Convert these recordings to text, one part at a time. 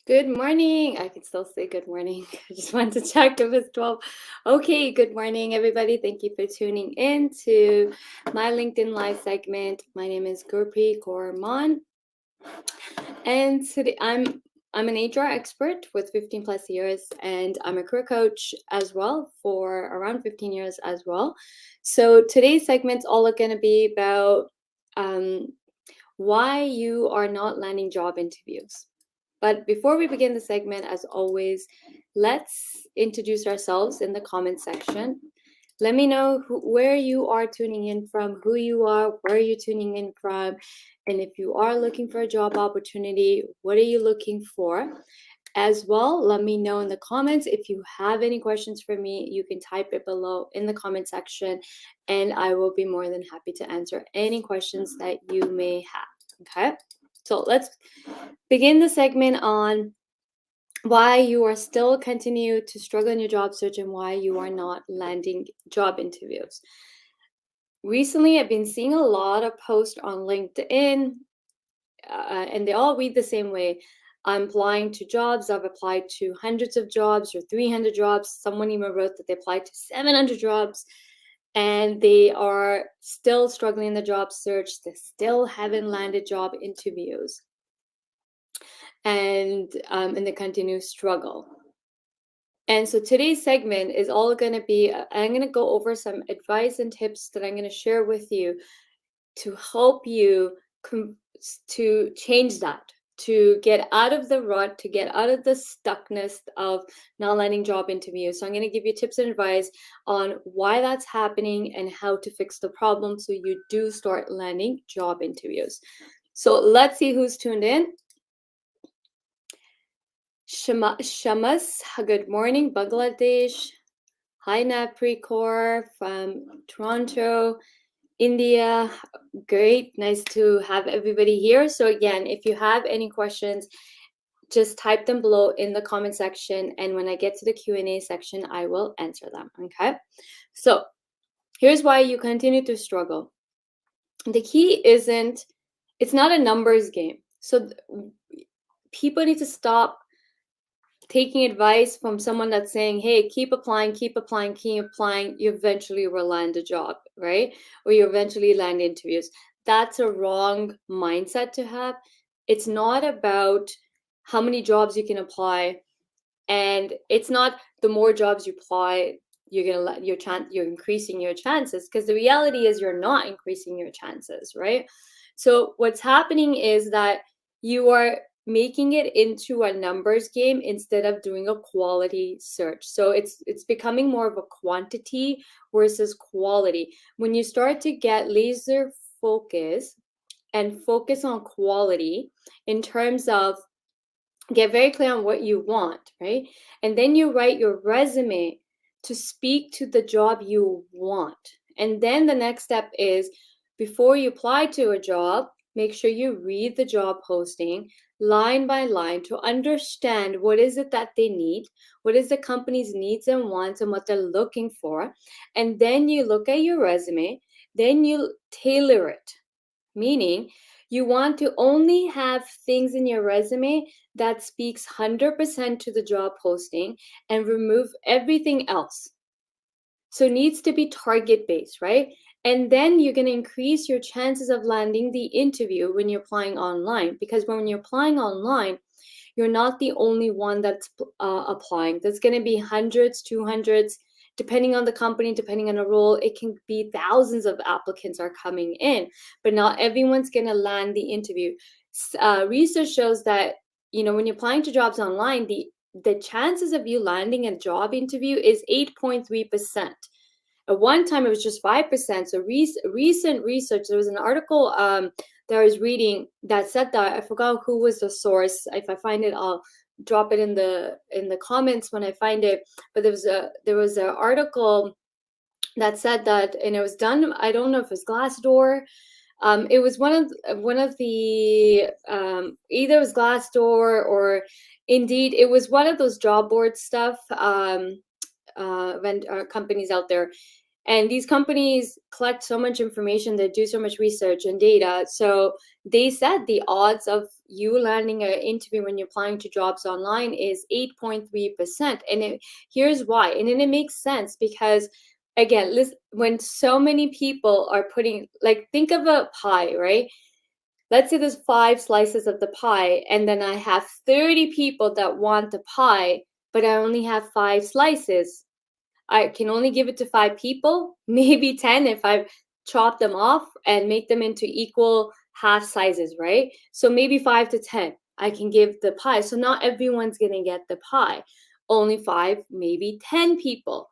Good morning. I can still say good morning. I just wanted to check if it's 12. Okay, good morning, everybody. Thank you for tuning in to my LinkedIn Live segment. My name is Gurpreet Gorman, and today I'm an HR expert with 15 plus years, and I'm a career coach as well for around 15 years as well. So today's segment's all going to be about why you are not landing job interviews. But before we begin the segment, as always, let's introduce ourselves in the comment section. Let me know where you are tuning in from, who you are, where you're tuning in from, and if you are looking for a job opportunity, what are you looking for? As well, let me know in the comments. If you have any questions for me, you can type it below in the comment section, and I will be more than happy to answer any questions that you may have. Okay, so let's begin the segment on why you are still continue to struggle in your job search and why you are not landing job interviews. Recently, I've been seeing a lot of posts on LinkedIn, and they all read the same way. I'm applying to jobs. I've applied to hundreds of jobs or 300 jobs. Someone even wrote that they applied to 700 jobs and they are still struggling in the job search. They still haven't landed job interviews. And they continue to struggle. And so today's segment is all going to be, I'm going to go over some advice and tips that I'm going to share with you to help you to change that, to get out of the rut, to get out of the stuckness of not landing job interviews. So I'm going to give you tips and advice on why that's happening and how to fix the problem so you do start landing job interviews. So let's see who's tuned in. Shamas, good morning, Bangladesh. Hi, Napricor from Toronto, India. Great, nice to have everybody here. So again, if you have any questions, just type them below in the comment section. And when I get to the Q&A section, I will answer them, okay? So here's why you continue to struggle. The key it's not a numbers game. So people need to stop taking advice from someone that's saying, hey, keep applying, you eventually will land a job, right? Or you eventually land interviews. That's a wrong mindset to have. It's not about how many jobs you can apply. And it's not the more jobs you apply, you're increasing your chances, because the reality is you're not increasing your chances, right? So what's happening is that you are making it into a numbers game instead of doing a quality search. So it's becoming more of a quantity versus quality. When you start to get laser focus and focus on quality in terms of get very clear on what you want, right? And then you write your resume to speak to the job you want. And then the next step is, before you apply to a job, make sure you read the job posting line by line to understand what is it that they need, what is the company's needs and wants and what they're looking for. And then you look at your resume, then you tailor it, meaning you want to only have things in your resume that speaks 100% to the job posting and remove everything else. So it needs to be target based, right? And then you're going to increase your chances of landing the interview when you're applying online, because when you're applying online, you're not the only one that's applying. There's going to be hundreds, 200s, depending on the company, depending on the role. It can be thousands of applicants are coming in, but not everyone's going to land the interview. Research shows that, when you're applying to jobs online, the chances of you landing a job interview is 8.3%. At one time, it was just 5%. So recent research, there was an article that I was reading that said that. I forgot who was the source. If I find it, I'll drop it in the comments when I find it. But there was an article that said that, and it was done, I don't know if it was Glassdoor. It was one of the either it was Glassdoor or Indeed. It was one of those job board stuff, when companies out there. And these companies collect so much information, they do so much research and data. So they said the odds of you landing an interview when you're applying to jobs online is 8.3%. And here's why. And then it makes sense because, again, listen, when so many people are putting, like, think of a pie, right? Let's say there's 5 slices of the pie, and then I have 30 people that want the pie, but I only have 5 slices. I can only give it to 5 people, maybe 10 if I chop them off and make them into equal half sizes, right? So maybe 5 to 10 I can give the pie. So not everyone's going to get the pie. Only 5, maybe 10 people.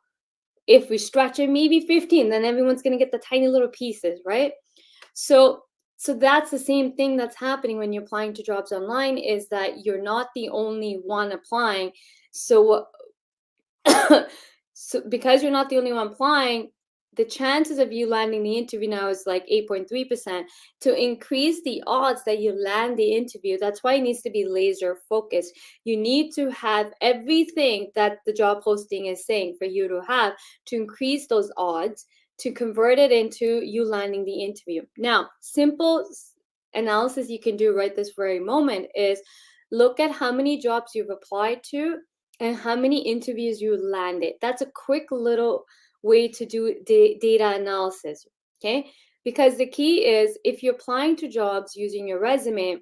If we stretch it, maybe 15, then everyone's going to get the tiny little pieces, right? So that's the same thing that's happening when you're applying to jobs online, is that you're not the only one applying. So so because you're not the only one applying, the chances of you landing the interview now is like 8.3%. To increase the odds that you land the interview, that's why it needs to be laser focused. You need to have everything that the job posting is saying for you to have to increase those odds, to convert it into you landing the interview. Now, simple analysis you can do right this very moment is look at how many jobs you've applied to and how many interviews you landed. That's a quick little way to do data analysis, okay? Because the key is, if you're applying to jobs using your resume,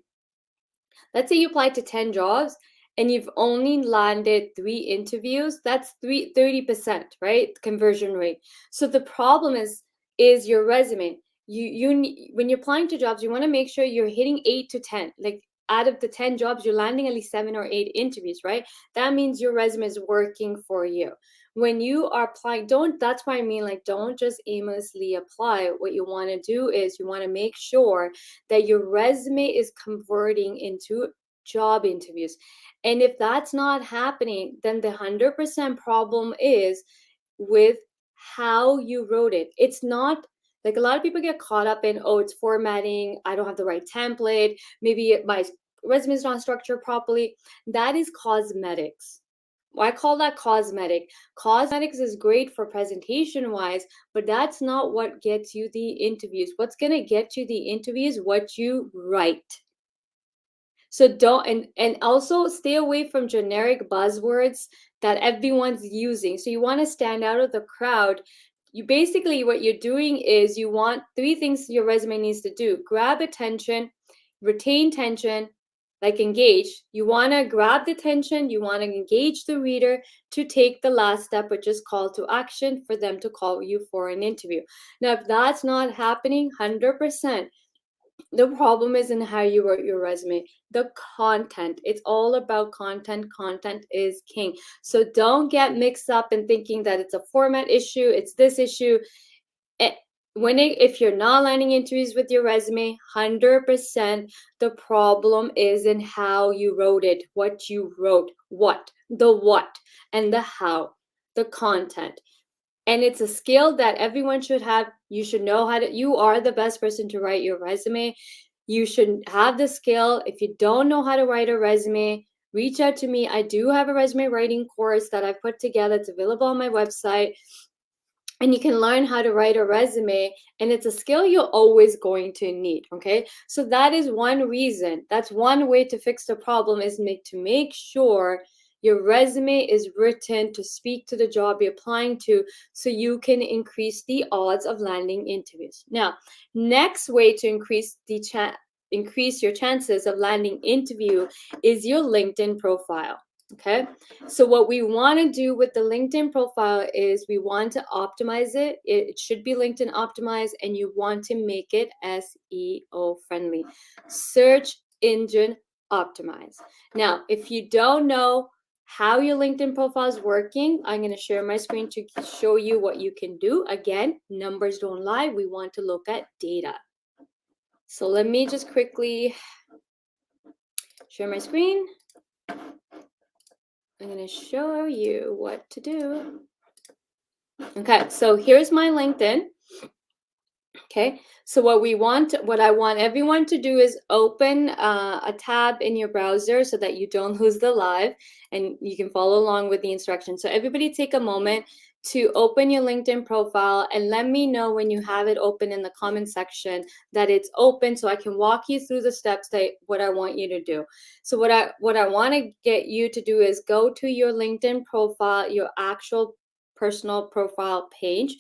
let's say you applied to 10 jobs and you've only landed 3 interviews, that's 30%, right? Conversion rate. So the problem is your resume. When you're applying to jobs, you want to make sure you're hitting 8 to 10. Like, out of the 10 jobs, you're landing at least 7 or 8 interviews, right? That means your resume is working for you. When you are applying, that's why I mean, like, don't just aimlessly apply. What you want to do is you want to make sure that your resume is converting into job interviews. And if that's not happening, then the 100% problem is with how you wrote it. It's not like, a lot of people get caught up in, oh, it's formatting, I don't have the right template, maybe my resume is not structured properly. That is cosmetics. I call that cosmetic. Cosmetics is great for presentation wise, but that's not what gets you the interviews. What's going to get you the interviews? What you write. So don't, and also stay away from generic buzzwords that everyone's using. So you want to stand out of the crowd. You basically, what you're doing is, you want 3 things your resume needs to do: grab attention, retain tension, like engage. You want to grab the attention, you want to engage the reader to take the last step, which is call to action for them to call you for an interview. Now, if that's not happening, 100%, the problem is in how you wrote your resume. The content. It's all about content. Content is king. So don't get mixed up in thinking that it's a format issue, it's this issue. If you're not landing interviews with your resume, 100% the problem is in how you wrote it, what you wrote, what and the how, the content. And it's a skill that everyone should have. You should know how to, you are the best person to write your resume. You should have the skill. If you don't know how to write a resume, reach out to me. I do have a resume writing course that I've put together. It's available on my website. And you can learn how to write a resume, and it's a skill you're always going to need, okay? So that is one reason. That's one way to fix the problem, is to make sure your resume is written to speak to the job you're applying to, so you can increase the odds of landing interviews. Now, next way to increase your chances of landing interview is your LinkedIn profile. Okay, so what we want to do with the LinkedIn profile is we want to optimize it. It should be LinkedIn optimized, and you want to make it SEO friendly, search engine optimized. Now, if you don't know how your LinkedIn profile is working, I'm going to share my screen to show you what you can do. Again, numbers don't lie. We want to look at data. So let me just quickly share my screen. I'm going to show you what to do. Okay, so here's my LinkedIn. Okay, so what I want everyone to do is open a tab in your browser so that you don't lose the live, and you can follow along with the instructions. So everybody take a moment, to open your LinkedIn profile and let me know when you have it open in the comment section that it's open, so I can walk you through the steps that what I want you to do. So what I want to get you to do is go to your LinkedIn profile, your actual personal profile page,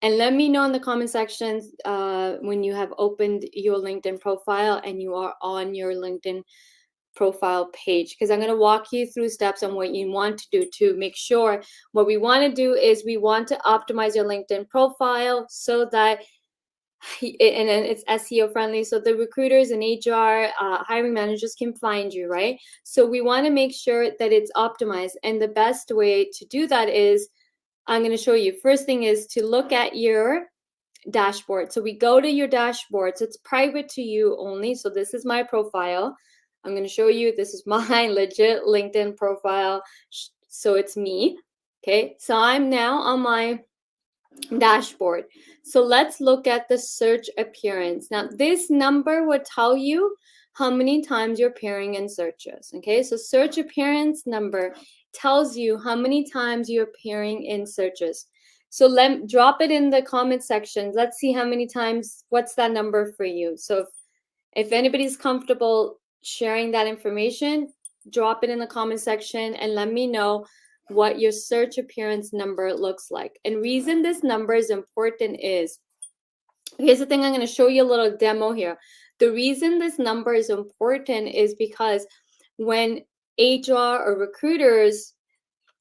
and let me know in the comment sections when you have opened your LinkedIn profile and you are on your LinkedIn profile page, because I'm going to walk you through steps on what you want to do to make sure. What we want to do is we want to optimize your LinkedIn profile so that and it's SEO friendly, so the recruiters and HR hiring managers can find you, right? So we want to make sure that it's optimized, and the best way to do that is I'm going to show you. First thing is to look at your dashboard. So we go to your dashboard. So it's private to you only. So this is my profile. I'm going to show you. This is my legit LinkedIn profile. So it's me. Okay. So I'm now on my dashboard. So let's look at the search appearance. Now this number would tell you how many times you're appearing in searches. Okay. So search appearance number tells you how many times you're appearing in searches. So drop it in the comment section. Let's see how many times, what's that number for you. So if anybody's comfortable sharing that information, drop it in the comment section and let me know what your search appearance number looks like. And reason this number is important is, here's the thing, I'm going to show you a little demo here. The reason this number is important is because when HR or recruiters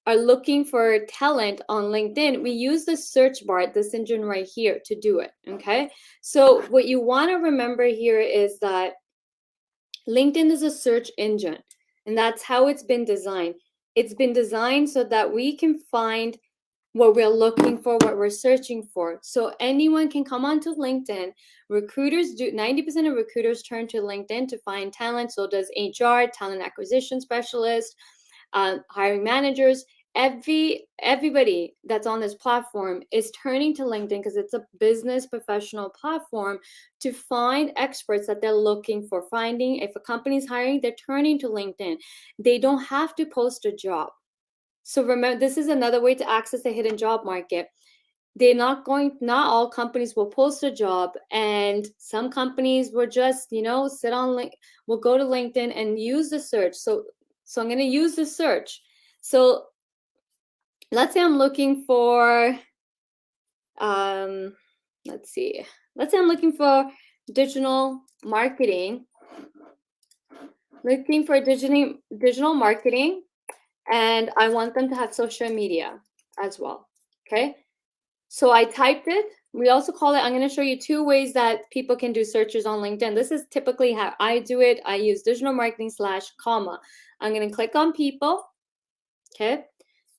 are looking for talent on LinkedIn, we use the search bar, this engine right here, to do it. Okay. So what you want to remember here is that LinkedIn is a search engine, and that's how it's been designed. It's been designed so that we can find what we're looking for, what we're searching for. So anyone can come onto LinkedIn. Recruiters do, 90% of recruiters turn to LinkedIn to find talent. So does HR, talent acquisition specialist, hiring managers. Everybody that's on this platform is turning to LinkedIn because it's a business professional platform to find experts that they're looking for. Finding, if a company's hiring, they're turning to LinkedIn. They don't have to post a job. So remember, this is another way to access the hidden job market. Not all companies will post a job, and some companies will just, sit on will go to LinkedIn and use the search. So I'm going to use the search. So let's say I'm looking for, let's say I'm looking for digital marketing, digital marketing, and I want them to have social media as well. Okay. So I typed it. We also call it, I'm going to show you two ways that people can do searches on LinkedIn. This is typically how I do it. I use digital marketing / comma. I'm going to click on people. Okay.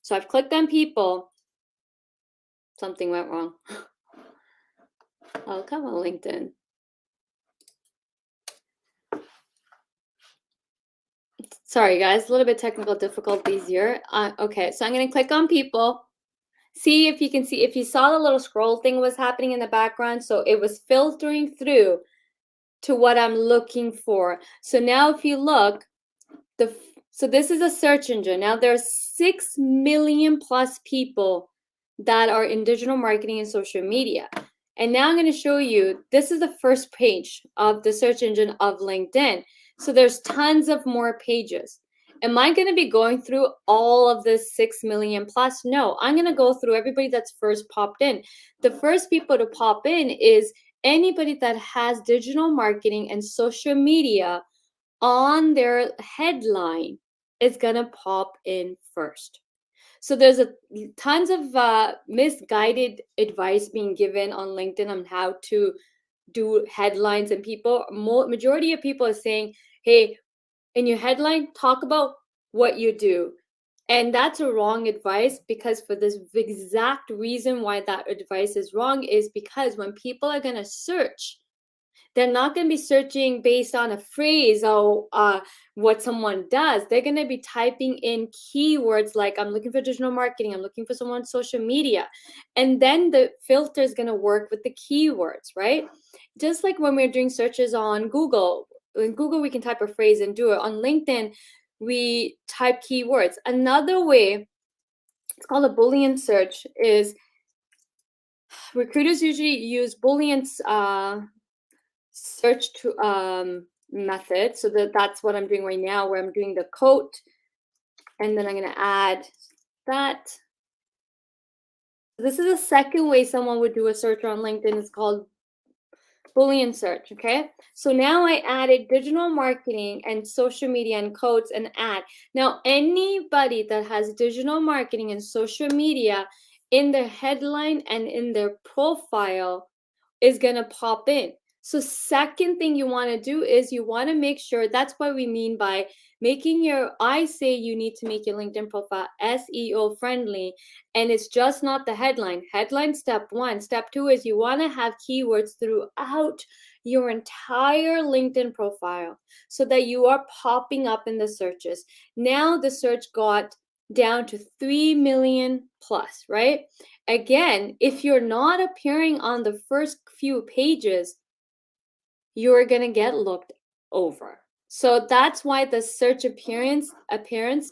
So I've clicked on people. Something went wrong. Oh, come on, LinkedIn. Sorry, guys, a little bit technical difficulties here. Okay, so I'm going to click on people. See if you can see, if you saw the little scroll thing was happening in the background. So it was filtering through to what I'm looking for. So now if you look, so this is a search engine. Now there's 6 million plus people that are in digital marketing and social media. And now I'm going to show you, this is the first page of the search engine of LinkedIn. So there's tons of more pages. Am I going to be going through all of the 6 million plus? No, I'm going to go through everybody that's first popped in. The first people to pop in is anybody that has digital marketing and social media on their headline is going to pop in first. So there's tons of misguided advice being given on LinkedIn on how to do headlines, and majority of people are saying, hey, in your headline, talk about what you do. And that's a wrong advice, because for this exact reason why that advice is wrong is because when people are going to search, they're not going to be searching based on a phrase or what someone does. They're going to be typing in keywords like, I'm looking for digital marketing, I'm looking for someone on social media. And then the filter is going to work with the keywords, right? Just like when we're doing searches on Google. In Google, we can type a phrase and do it. On LinkedIn, we type keywords. Another way it's called a Boolean search. Is recruiters usually use Boolean search to method. So that's what I'm doing right now, where I'm doing the quote, and then I'm going to add that. This is the second way someone would do a search on LinkedIn. It's called Boolean search, okay? So now I added digital marketing and social media and codes and ad. Now, anybody that has digital marketing and social media in their headline and in their profile is going to pop in. So second thing you want to do is you want to make sure, that's what we mean by making your, I say you need to make your LinkedIn profile SEO friendly, and it's just not the headline. Headline step one. Step two is you want to have keywords throughout your entire LinkedIn profile so that you are popping up in the searches. Now the search got down to 3 million plus, right? Again, if you're not appearing on the first few pages, you're going to get looked over. So that's why the search appearance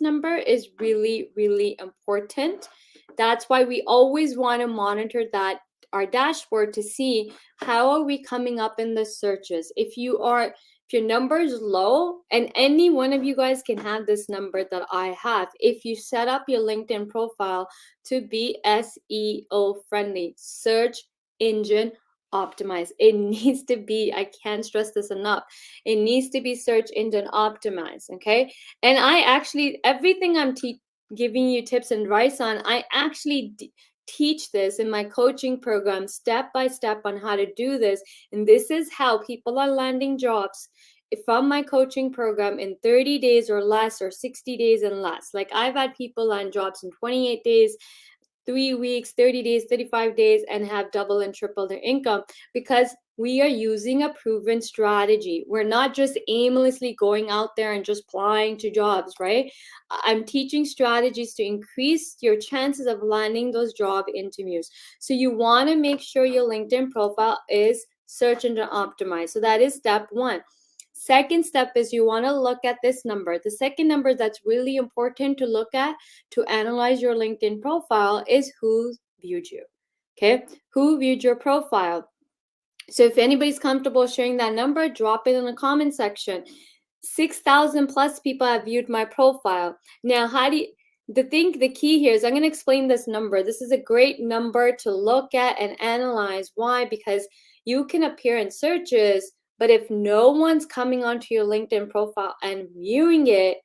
number is really, really important. That's why we always want to monitor that, our dashboard, to see how are we coming up in the searches. If your number is low, and any one of you guys can have this number that I have, if you set up your LinkedIn profile to be SEO friendly, search engine optimized. It needs to be, I can't stress this enough, it needs to be search engine optimized, okay? And I actually, everything I'm giving you tips and advice on, I actually teach this in my coaching program step by step on how to do this. And this is how people are landing jobs from my coaching program in 30 days or less, or 60 days and less. Like, I've had people land jobs in 28 days, 3 weeks, 30 days, 35 days, and have double and triple their income, because we are using a proven strategy. We're not just aimlessly going out there and just applying to jobs, right? I'm teaching strategies to increase your chances of landing those job interviews. So you want to make sure your LinkedIn profile is search engine optimized. So that is step one. Second step is you want to look at this number. The second number that's really important to look at to analyze your LinkedIn profile is who viewed you. Okay, who viewed your profile? So if anybody's comfortable sharing that number, drop it in the comment section. 6,000 plus people have viewed my profile. Now, how do you, the key here is I'm going to explain this number. This is a great number to look at and analyze. Why? Because you can appear in searches, but if no one's coming onto your LinkedIn profile and viewing it,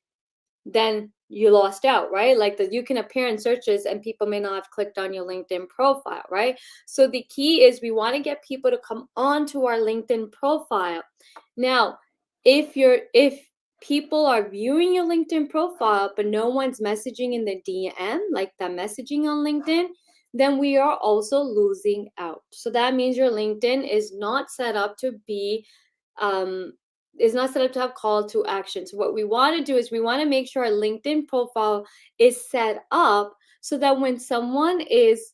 then you lost out, right? Like, that you can appear in searches and people may not have clicked on your LinkedIn profile, right? So the key is we want to get people to come onto our LinkedIn profile. Now, if people are viewing your LinkedIn profile, but no one's messaging in the DM, like that messaging on LinkedIn, then we are also losing out. So that means your LinkedIn is not set up to be is not set up to have call to action. So what we want to do is we want to make sure our LinkedIn profile is set up so that when someone is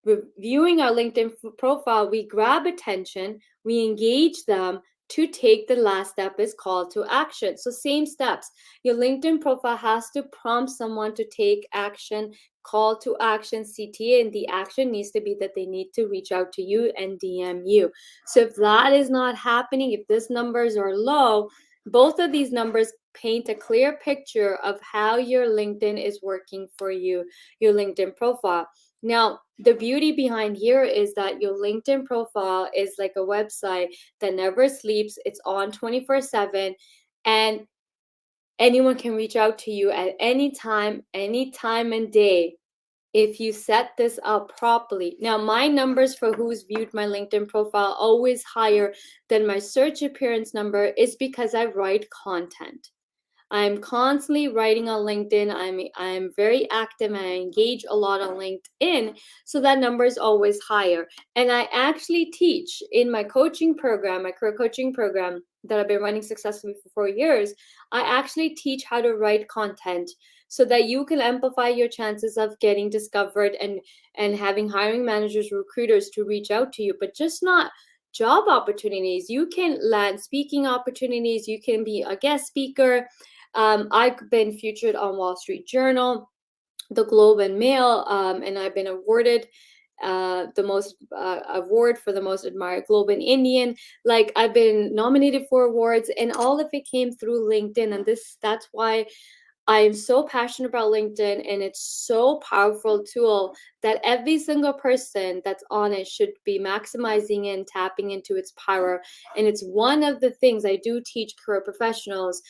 reviewing our LinkedIn profile, we grab attention, we engage them to take the last step is call to action. So same steps. Your LinkedIn profile has to prompt someone to take action, call to action, CTA, and the action needs to be that they need to reach out to you and DM you. So if that is not happening, if these numbers are low, both of these numbers paint a clear picture of how your LinkedIn is working for you, your LinkedIn profile. Now, the beauty behind here is that your LinkedIn profile is like a website that never sleeps. It's on 24/7, and anyone can reach out to you at any time and day if you set this up properly. Now, my numbers for who's viewed my LinkedIn profile always higher than my search appearance number is because I write content. I'm constantly writing on LinkedIn. I'm very active and I engage a lot on LinkedIn, so that number is always higher. And I actually teach in my coaching program, my career coaching program that I've been running successfully for 4 years. I actually teach how to write content so that you can amplify your chances of getting discovered and having hiring managers, recruiters to reach out to you, but just not job opportunities. You can land speaking opportunities. You can be a guest speaker. I've been featured on Wall Street Journal. the Globe and Mail, and I've been awarded the most award for the most admired Globe and Indian. Like, I've been nominated for awards, and all of it came through LinkedIn. And that's why I am so passionate about LinkedIn, and it's so powerful tool that every single person that's on it should be maximizing and tapping into its power. And it's one of the things I do teach career professionals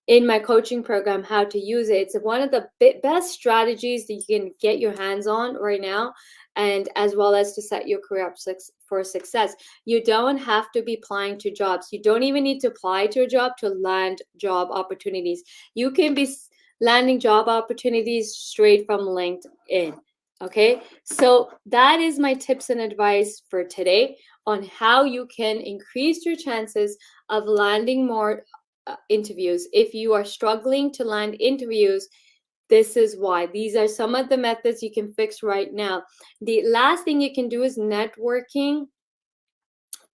in my coaching program how to use it. It's one of the best strategies that you can get your hands on right now, and as well as to set your career up for success. You don't have to be applying to jobs. You don't even need to apply to a job to land job opportunities. You can be landing job opportunities straight from LinkedIn. Okay, so that is my tips and advice for today on how you can increase your chances of landing more interviews. If you are struggling to land interviews, this is why. These are some of the methods you can fix right now. The last thing you can do is networking.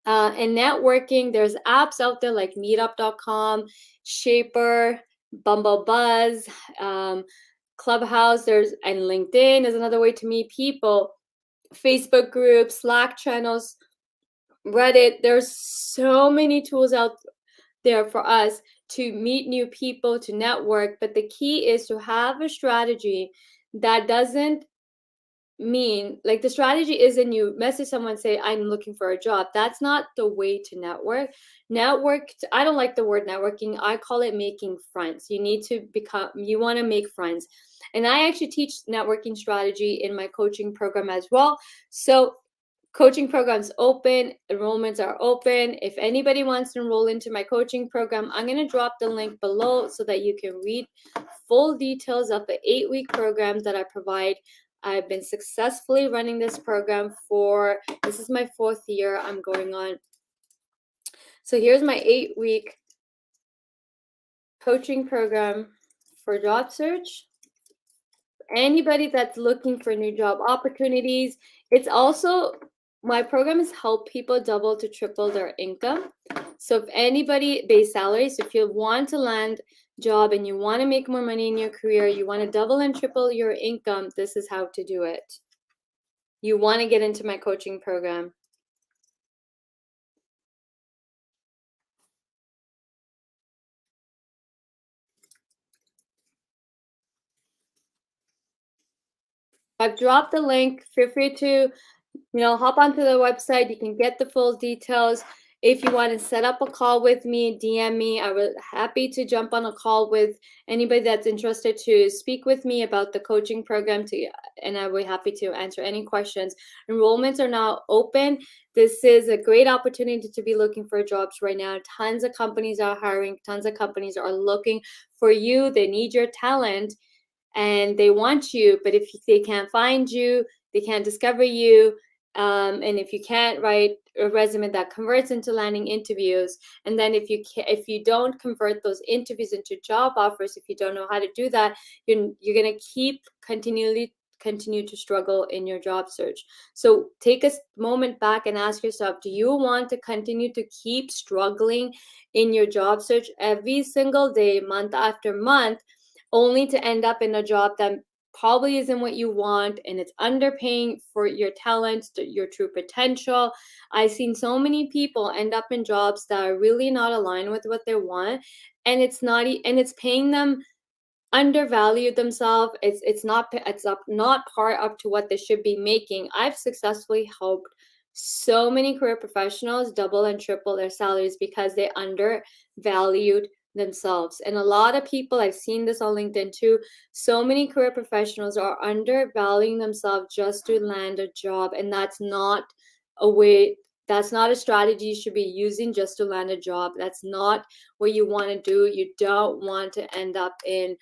And networking, there's apps out there like meetup.com, Shaper, Bumble Buzz, Clubhouse, and LinkedIn is another way to meet people. Facebook groups, Slack channels, Reddit. There's so many tools out there for us to meet new people, to network. But the key is to have a strategy that doesn't mean, like, the strategy isn't you message someone, say, I'm looking for a job. That's not the way to network. I don't like the word networking. I call it making friends. You want to make friends. And I actually teach networking strategy in my coaching program as well. So coaching programs open, enrollments are open. If anybody wants to enroll into my coaching program, I'm going to drop the link below so that you can read full details of the 8-week program that I provide. I've been successfully running this program this is my 4th year I'm going on. So here's my 8-week coaching program for job search. Anybody that's looking for new job opportunities. It's also, my program has helped people double to triple their income. So if anybody, base salaries, if you want to land job and you want to make more money in your career, you want to double and triple your income, this is how to do it. You want to get into my coaching program. I've dropped the link. Feel free to hop onto the website. You can get the full details. If you want to set up a call with me, DM me. I was happy to jump on a call with anybody that's interested to speak with me about the coaching program, and I will be happy to answer any questions. Enrollments are now open. This is a great opportunity to be looking for jobs right now. Tons of companies are hiring. Tons of companies are looking for you. They need your talent and they want you, but if they can't find you, they can't discover you, and if you can't write a resume that converts into landing interviews, and then if you don't convert those interviews into job offers, if you don't know how to do that, you're going to continue to struggle in your job search. So take a moment back and ask yourself, do you want to continue to keep struggling in your job search every single day, month after month, only to end up in a job that probably isn't what you want, and it's underpaying for your talents, your true potential? I've seen so many people end up in jobs that are really not aligned with what they want, and it's paying them undervalue themselves. It's not part up to what they should be making. I've successfully helped so many career professionals double and triple their salaries because they undervalued themselves. And a lot of people, I've seen this on LinkedIn too, so many career professionals are undervaluing themselves just to land a job, and that's not a strategy you should be using just to land a job. That's not what you want to do. You don't want to end up in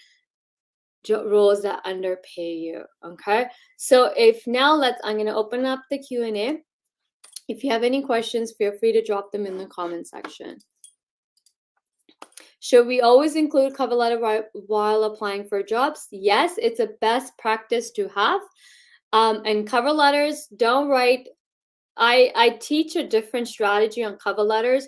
roles that underpay you. Okay, so I'm going to open up the Q&A. If you have any questions, feel free to drop them in the comment section. Should we always include cover letter while applying for jobs? Yes, it's a best practice to have. And cover letters, don't write. I teach a different strategy on cover letters.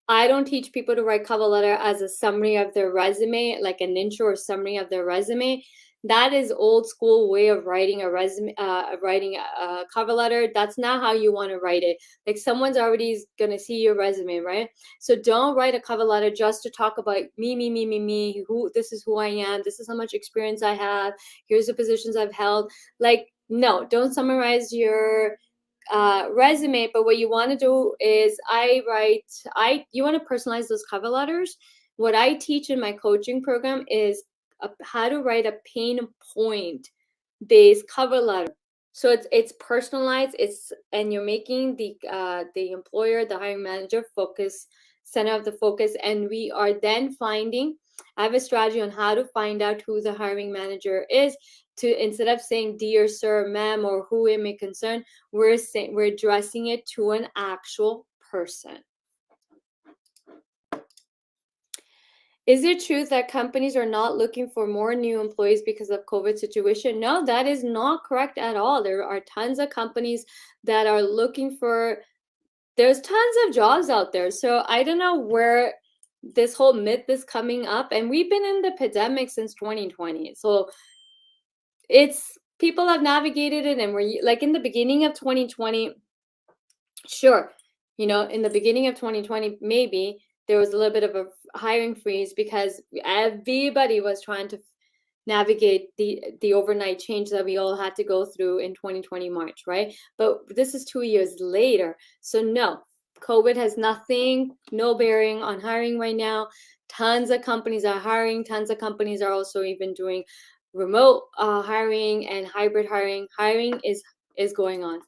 I don't teach people to write cover letter as a summary of their resume, like an intro or summary of their resume. That is old school way of writing a resume, writing a cover letter. That's not how you want to write it. Like someone's already going to see your resume, right? So don't write a cover letter just to talk about me, who, this is who I am, this is how much experience I have, here's the positions I've held. Like, no, don't summarize your resume. But what you want to do is you want to personalize those cover letters. What I teach in my coaching program is how to write a pain point based cover letter. So it's personalized. And you're making the employer, the hiring manager, center of the focus. And we are then finding. I have a strategy on how to find out who the hiring manager is. To instead of saying dear sir, ma'am, or who it may concern, we're addressing it to an actual person. Is it true that companies are not looking for more new employees because of COVID situation? No, that is not correct at all. There are tons of companies that are looking for, there's tons of jobs out there. So I don't know where this whole myth is coming up. And we've been in the pandemic since 2020. So it's, people have navigated it, and we're like in the beginning of 2020, sure, in the beginning of 2020, maybe there was a little bit of a hiring freeze because everybody was trying to navigate the overnight change that we all had to go through in 2020 March, right? But this is 2 years later. So no, COVID has no bearing on hiring right now. Tons of companies are hiring. Tons of companies are also even doing remote hiring and hybrid hiring. Hiring is going on.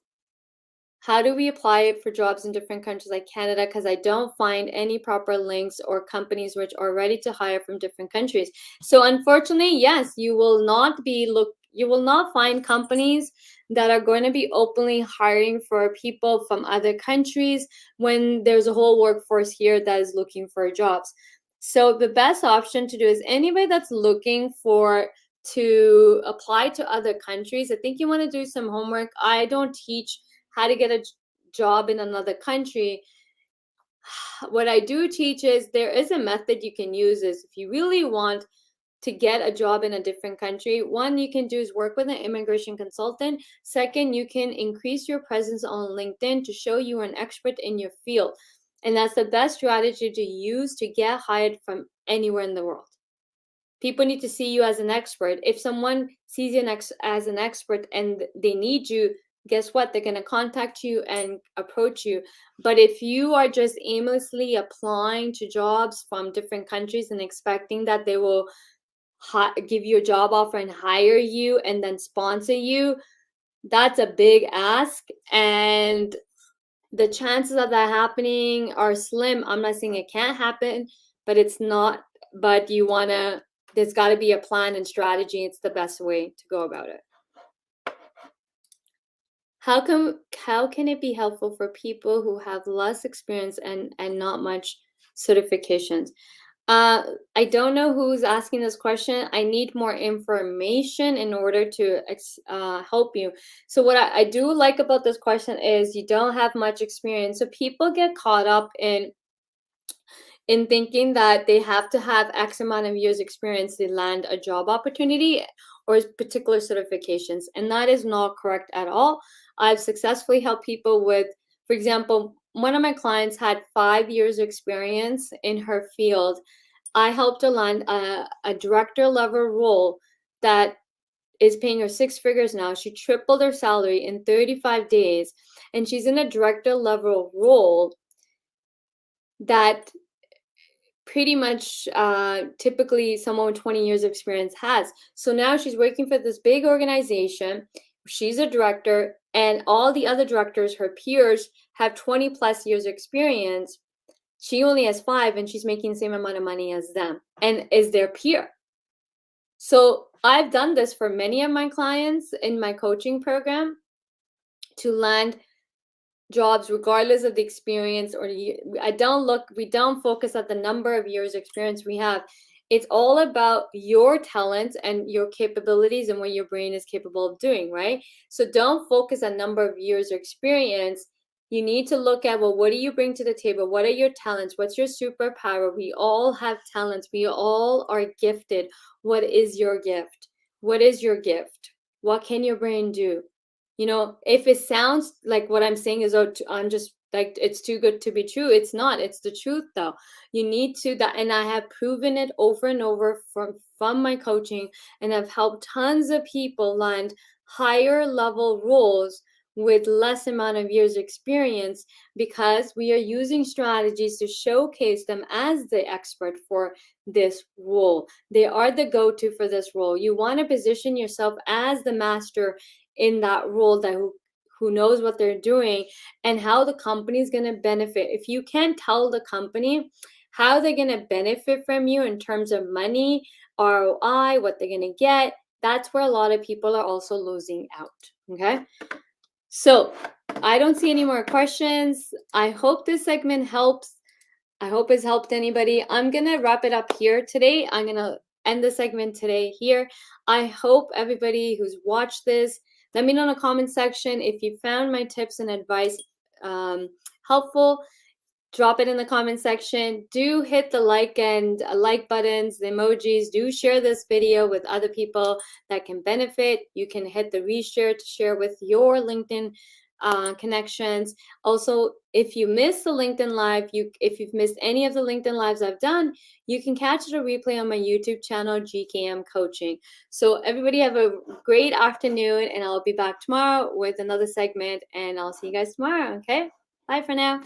How do we apply it for jobs in different countries like Canada? Because I don't find any proper links or companies which are ready to hire from different countries. So unfortunately, yes, you will not find companies that are going to be openly hiring for people from other countries when there's a whole workforce here that is looking for jobs. So the best option to do is anybody that's looking to apply to other countries, I think you want to do some homework. I don't teach how to get a job in another country. What I do teach is there is a method you can use is if you really want to get a job in a different country, one you can do is work with an immigration consultant. Second, you can increase your presence on LinkedIn to show you are an expert in your field. And that's the best strategy to use to get hired from anywhere in the world. People need to see you as an expert. If someone sees you as an expert and they need you, guess what? They're going to contact you and approach you. But if you are just aimlessly applying to jobs from different countries and expecting that they will give you a job offer and hire you and then sponsor you, that's a big ask. And the chances of that happening are slim. I'm not saying it can't happen, but it's not. But there's got to be a plan and strategy. It's the best way to go about it. How can it be helpful for people who have less experience and not much certifications? I don't know who's asking this question. I need more information in order to help you. So what I do like about this question is you don't have much experience. So people get caught up in thinking that they have to have X amount of years experience to land a job opportunity or particular certifications. And that is not correct at all. I've successfully helped people with, for example, one of my clients had 5 years experience in her field. I helped her land a director level role that is paying her 6 figures now. She tripled her salary in 35 days. And she's in a director level role that pretty much typically someone with 20 years of experience has. So now she's working for this big organization. She's a director, and all the other directors, her peers, have 20 plus years experience. She only has 5, and she's making the same amount of money as them and is their peer. So I've done this for many of my clients in my coaching program to land jobs regardless of the experience we don't focus on the number of years experience we have. It's all about your talents and your capabilities and what your brain is capable of doing, right? So don't focus on number of years experience. You need to look at, well, what do you bring to the table? What are your talents? What's your superpower? We all have talents. We all are gifted. What is your gift? What is your gift? What can your brain do? You know, if it sounds like what I'm saying is, oh, I'm just like, it's too good to be true. It's not. It's the truth, though. You need to that, and I have proven it over and over from my coaching, and I've helped tons of people land higher level roles with less amount of years experience, because we are using strategies to showcase them as the expert for this role. They are the go-to for this role. You want to position yourself as the master in that role, that who knows what they're doing and how the company is going to benefit. If you can't tell the company how they're going to benefit from you in terms of money, ROI, what they're going to get, that's where a lot of people are also losing out. Okay. So I don't see any more questions. I hope this segment helps. I hope it's helped anybody. I'm going to wrap it up here today. I'm going to end the segment today here. I hope everybody who's watched this, let me know in the comment section if you found my tips and advice helpful. Drop it in the comment section. Do hit the like and like buttons, the emojis. Do share this video with other people that can benefit. You can hit the reshare to share with your LinkedIn connections. Also, if you missed the LinkedIn Live, if you've missed any of the LinkedIn Lives I've done, you can catch it a replay on my YouTube channel, GKM Coaching. So everybody have a great afternoon, and I'll be back tomorrow with another segment, and I'll see you guys tomorrow, okay? Bye for now.